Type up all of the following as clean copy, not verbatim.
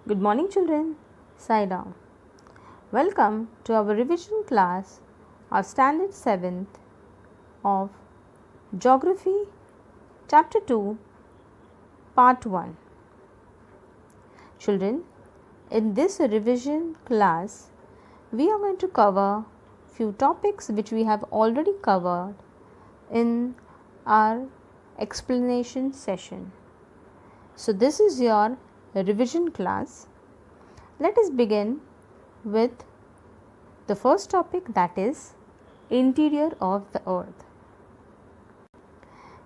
Good morning, children. Sit down. Welcome to our revision class of Standard 7th of Geography, Chapter 2, Part 1. Children, in this revision class, we are going to cover few topics which we have already covered in our explanation session. So, this is your revision class. Let us begin with the first topic, that is interior of the earth.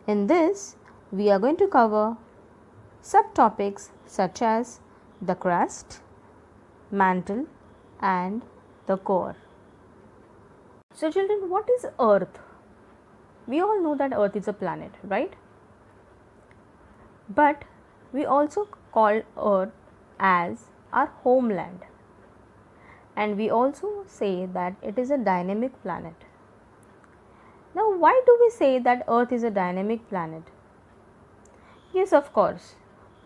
In this, we are going to cover subtopics such as the crust, mantle and the core. So children, what is earth? We all know that earth is a planet, right? But we also call earth as our homeland, and we also say that it is a dynamic planet. Now, why do we say that earth is a dynamic planet? Yes, of course,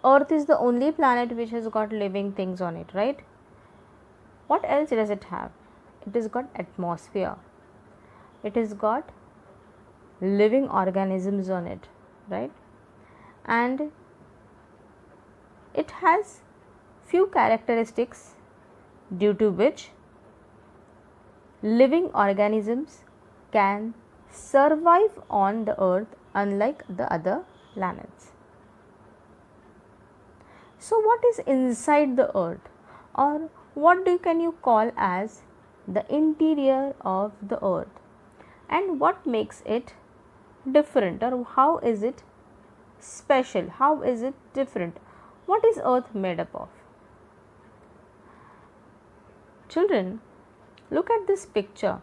earth is the only planet which has got living things on it, right? What else does it have? It has got atmosphere, it has got living organisms on it, right? And it has few characteristics due to which living organisms can survive on the earth unlike the other planets. So what is inside the earth, or what can you call as the interior of the earth, and what makes it different, or how is it special, how is it different, what is earth made up of? Children, look at this picture.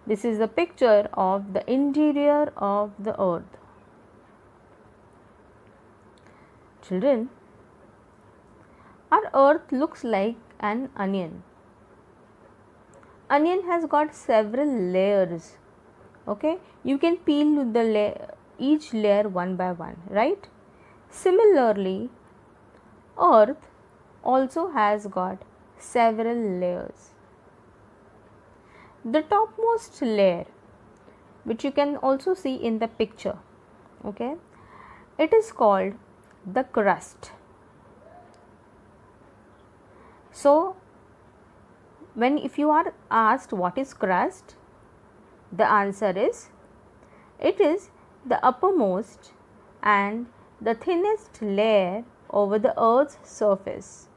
This is the picture of the interior of the earth. Children, our earth looks like an onion. Onion has got several layers. Okay, you can peel each layer one by one, right? Similarly, earth also has got several layers. The topmost layer, which you can also see in the picture, okay, it is called the crust. So if you are asked what is crust, the answer is it is the uppermost and the thinnest layer over the earth's surface.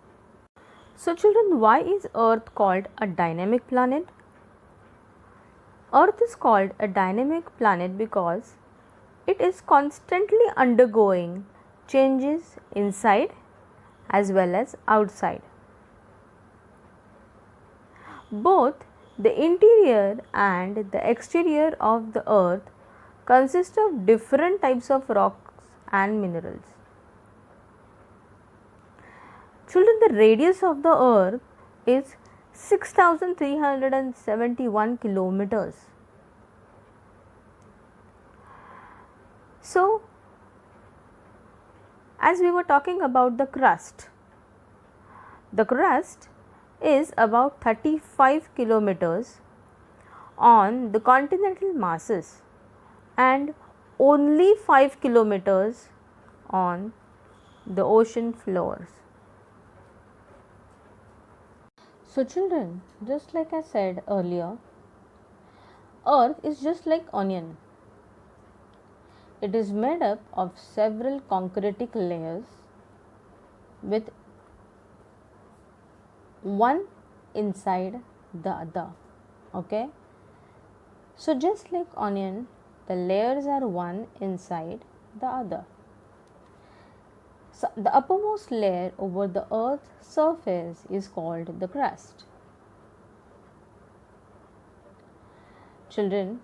So children, why is earth called a dynamic planet? Earth is called a dynamic planet because it is constantly undergoing changes inside as well as outside. Both the interior and the exterior of the earth consist of different types of rocks and minerals. Children, the radius of the earth is 6,371 kilometers. So, as we were talking about the crust is about 35 kilometers on the continental masses and only 5 kilometers on the ocean floors. So children, just like I said earlier, earth is just like onion. It is made up of several concretic layers with one inside the other. Okay, so just like onion, the layers are one inside the other. So the uppermost layer over the earth's surface is called the crust. Children,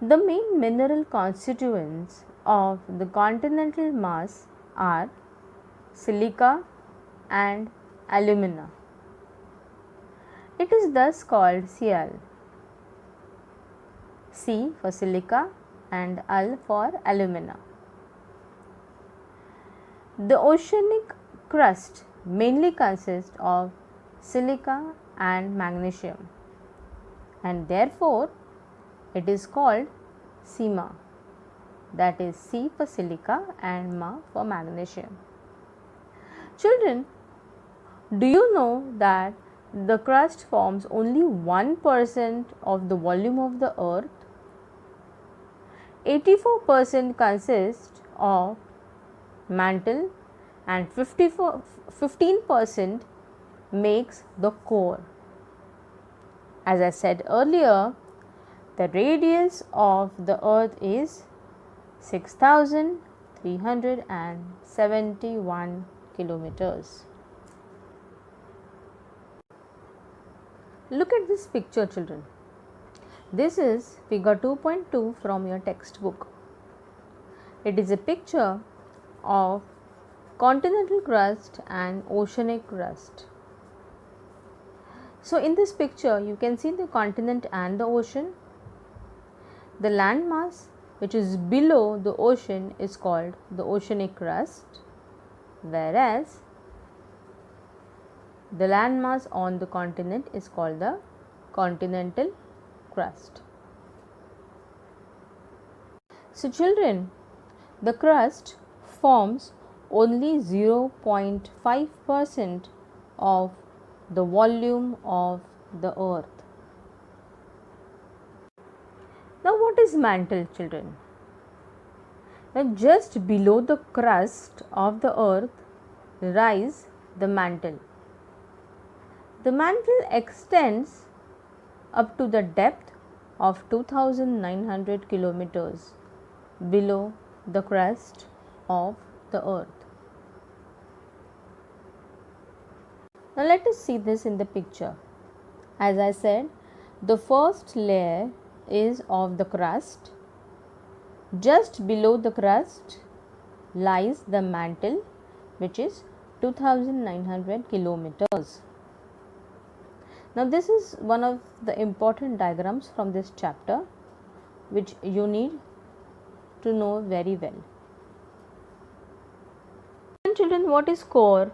the main mineral constituents of the continental mass are silica and alumina. It is thus called Cl. C for silica and Al for alumina. The oceanic crust mainly consists of silica and magnesium, and therefore it is called SiMa, that is Si for silica and Ma for magnesium. Children, do you know that the crust forms only 1% of the volume of the earth? 84% consists of mantle and 15% makes the core. As I said earlier, the radius of the earth is 6,371 kilometers. Look at this picture, children. This is figure 2.2 from your textbook. It is a picture of continental crust and oceanic crust. So, in this picture, you can see the continent and the ocean. The landmass which is below the ocean is called the oceanic crust, whereas the landmass on the continent is called the continental crust. So, children, the crust forms only 0.5% of the volume of the earth. Now, what is mantle, children? Now, just below the crust of the earth lies the mantle. The mantle extends up to the depth of 2,900 kilometers below the crust of the earth. Now, let us see this in the picture. As I said, the first layer is of the crust. Just below the crust lies the mantle, which is 2,900 kilometers. Now, this is one of the important diagrams from this chapter, which you need to know very well. Children, what is core?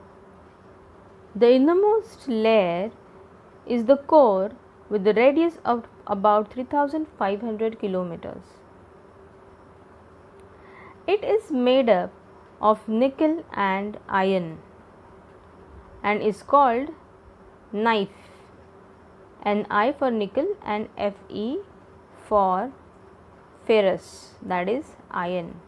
The innermost layer is the core with the radius of about 3,500 kilometers. It is made up of nickel and iron and is called knife. Ni for nickel and Fe for ferrous, that is iron.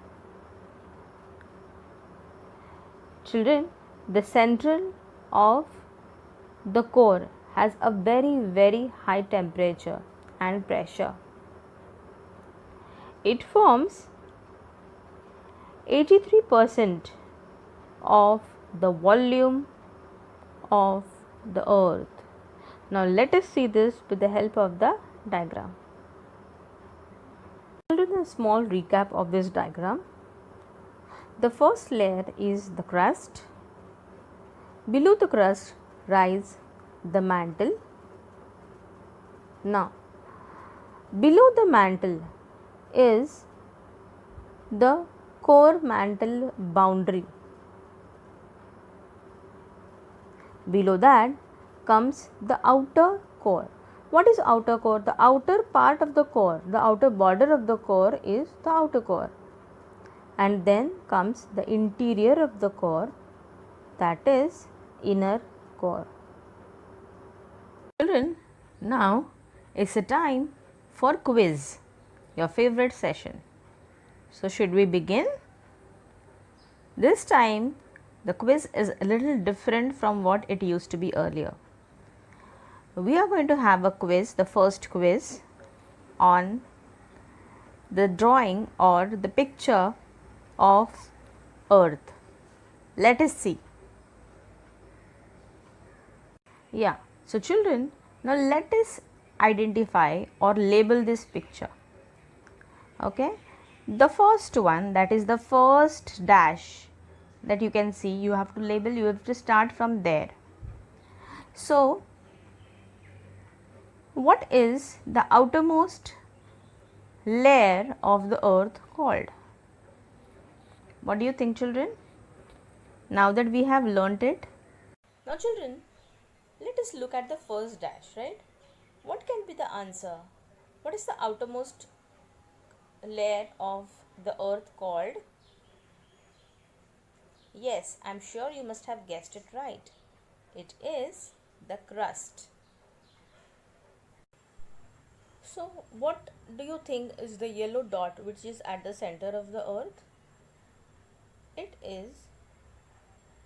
Children, the central of the core has a very high temperature and pressure. It forms 83% of the volume of the earth. Now, let us see this with the help of the diagram. Children, a small recap of this diagram. The first layer is the crust. Below the crust lies the mantle. Now, below the mantle is the core mantle boundary. Below that comes the outer core. What is outer core? The outer part of the core, the outer border of the core is the outer core. And then comes the interior of the core, that is inner core. Children, now it's a time for quiz, your favorite session. So, should we begin? This time the quiz is a little different from what it used to be earlier. We are going to have a quiz, the first quiz on the drawing or the picture of earth. Let us see. Yeah, so children, now let us identify or label this picture. Okay, the first one, that is the first dash that you can see, you have to label, you have to start from there. So, what is the outermost layer of the earth called? What do you think, children? Now that we have learnt it. Now children, let us look at the first dash, right? What can be the answer? What is the outermost layer of the earth called? Yes, I'm sure you must have guessed it right. It is the crust. So, what do you think is the yellow dot which is at the center of the earth? It is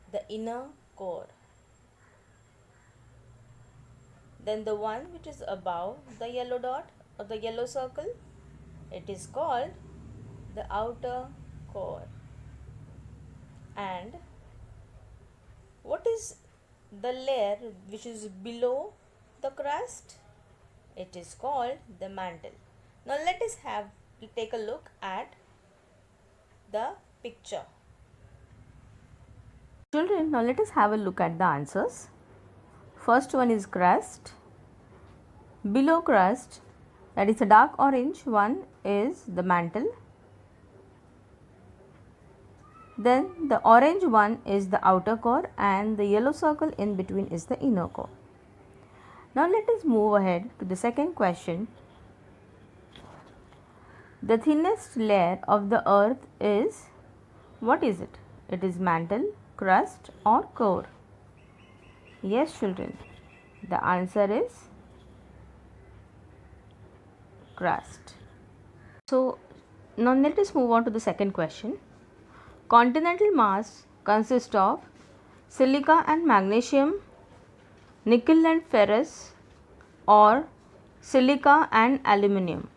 the inner core. Then the one which is above the yellow dot or the yellow circle, it is called the outer core. And what is the layer which is below the crust? It is called the mantle. Now let us take a look at the picture. Children, now let us have a look at the answers. First one is crust. Below crust, that is a dark orange one, is the mantle. Then the orange one is the outer core and the yellow circle in between is the inner core. Now let us move ahead to the second question. The thinnest layer of the earth is, what is it? It is mantle, crust or core? Yes children, the answer is crust. So now let us move on to the second question. Continental Mars consists of silica and magnesium, nickel and ferrous, or silica and aluminium.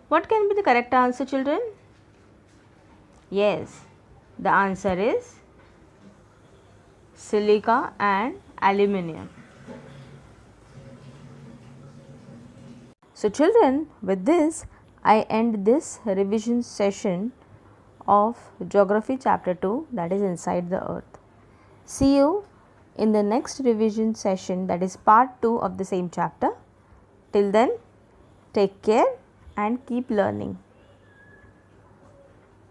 What can be the correct answer children? Yes, the answer is silica and aluminium. So children, with this I end this revision session of Geography chapter 2, that is Inside the Earth. See you in the next revision session, that is part 2 of the same chapter. Till then, take care and keep learning.